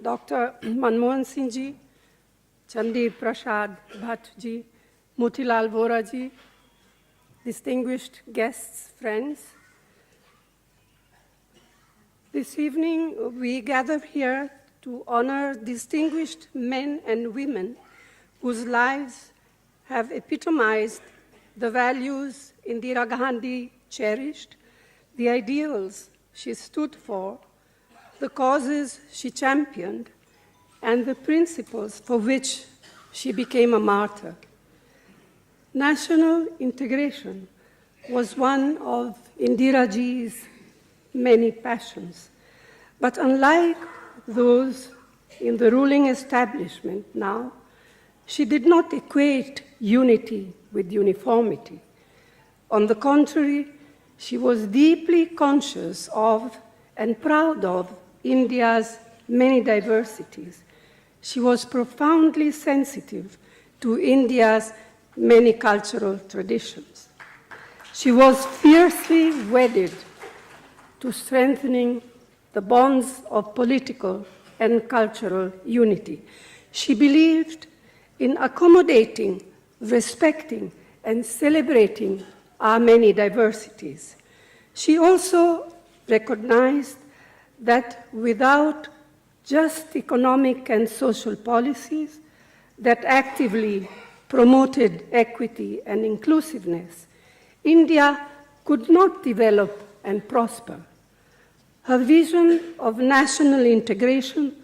Dr. Manmohan Singh ji, Chandi Prasad Bhatt ji, Motilal Vora ji, distinguished guests, friends. This evening we gather here to honor distinguished men and women whose lives have epitomized the values Indira Gandhi cherished, the ideals she stood for, the causes she championed, and the principles for which she became a martyr. National integration was one of Indira ji's many passions, but unlike those in the ruling establishment now, she did not equate unity with uniformity. On the contrary, she was deeply conscious of and proud of India's many diversities. She was profoundly sensitive to India's many cultural traditions. She was fiercely wedded to strengthening the bonds of political and cultural unity. She believed in accommodating, respecting, and celebrating our many diversities. She also recognized that without just economic and social policies that actively promoted equity and inclusiveness, India could not develop and prosper. Her vision of national integration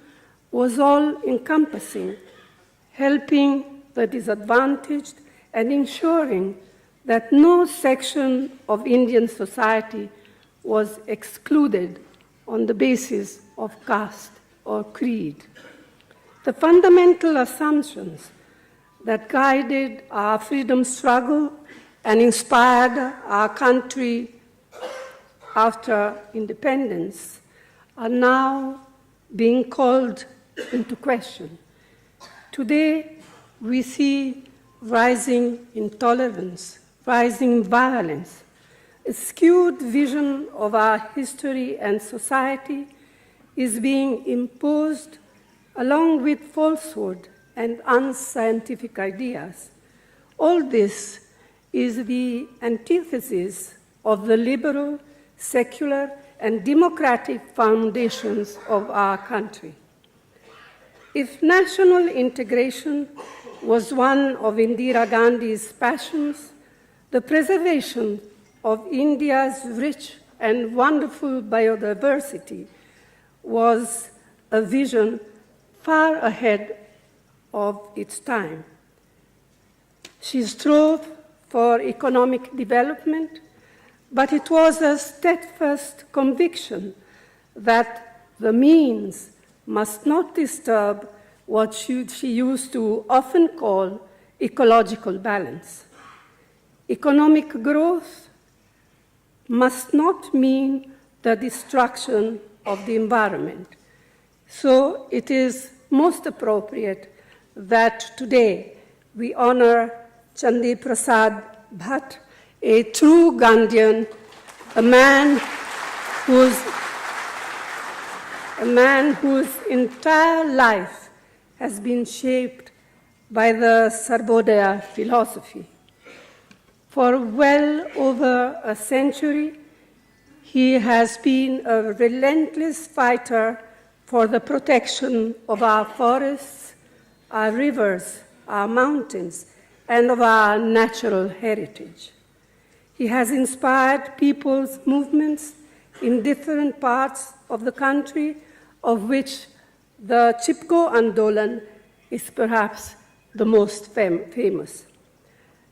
was all-encompassing, helping the disadvantaged and ensuring that no section of Indian society was excluded on the basis of caste or creed. The fundamental assumptions that guided our freedom struggle and inspired our country after independence are now being called into question. Today, we see rising intolerance, rising violence, a skewed vision of our history and society is being imposed along with falsehood and unscientific ideas. All this is the antithesis of the liberal, secular, and democratic foundations of our country. If national integration was one of Indira Gandhi's passions, the preservation of India's rich and wonderful biodiversity was a vision far ahead of its time. She strove for economic development, but it was a steadfast conviction that the means must not disturb what she used to often call ecological balance. Economic growth must not mean the destruction of the environment. So it is most appropriate that today we honor Chandi Prasad Bhatt, a true Gandhian, a man whose entire life has been shaped by the Sarvodaya philosophy. For well over a century, he has been a relentless fighter for the protection of our forests, our rivers, our mountains, and of our natural heritage. He has inspired people's movements in different parts of the country, of which the Chipko Andolan is perhaps the most famous.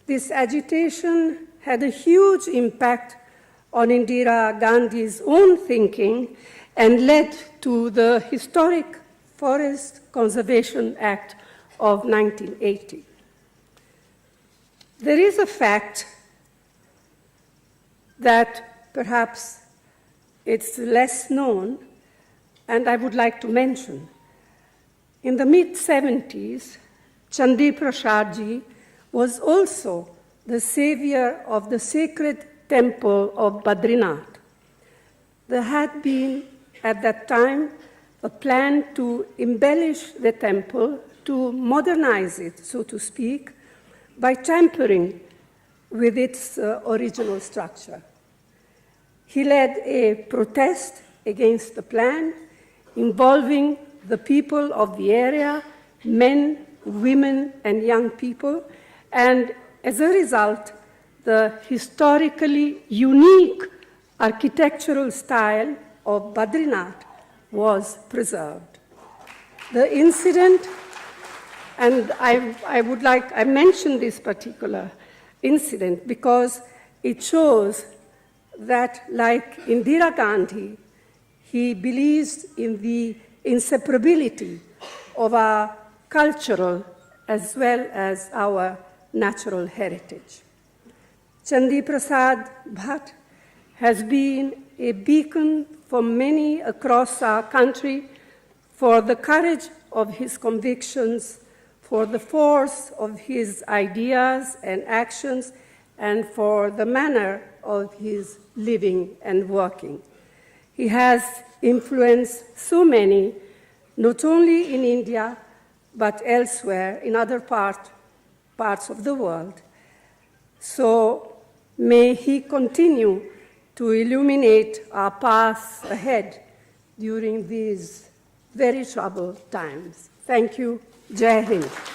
This agitation had a huge impact on Indira Gandhi's own thinking and led to the historic Forest Conservation Act of 1980. There is a fact that perhaps it's less known, and I would like to mention. In the mid-70s, Chandi Prasad ji was also the savior of the sacred temple of Badrinath. There had been, at that time, a plan to embellish the temple, to modernize it, so to speak, by tampering with its original structure. He led a protest against the plan involving the people of the area, men, women, and young people, and as a result, the historically unique architectural style of Badrinath was preserved. The incident, and I mentioned this particular incident because it shows that, like Indira Gandhi, he believes in the inseparability of our cultural as well as our natural heritage. Chandi Prasad Bhatt has been a beacon for many across our country for the courage of his convictions, for the force of his ideas and actions, and for the manner of his living and working. He has influenced so many, not only in India, but elsewhere in other parts of the world. So may he continue to illuminate our path ahead during these very troubled times. Thank you. Jai Hind.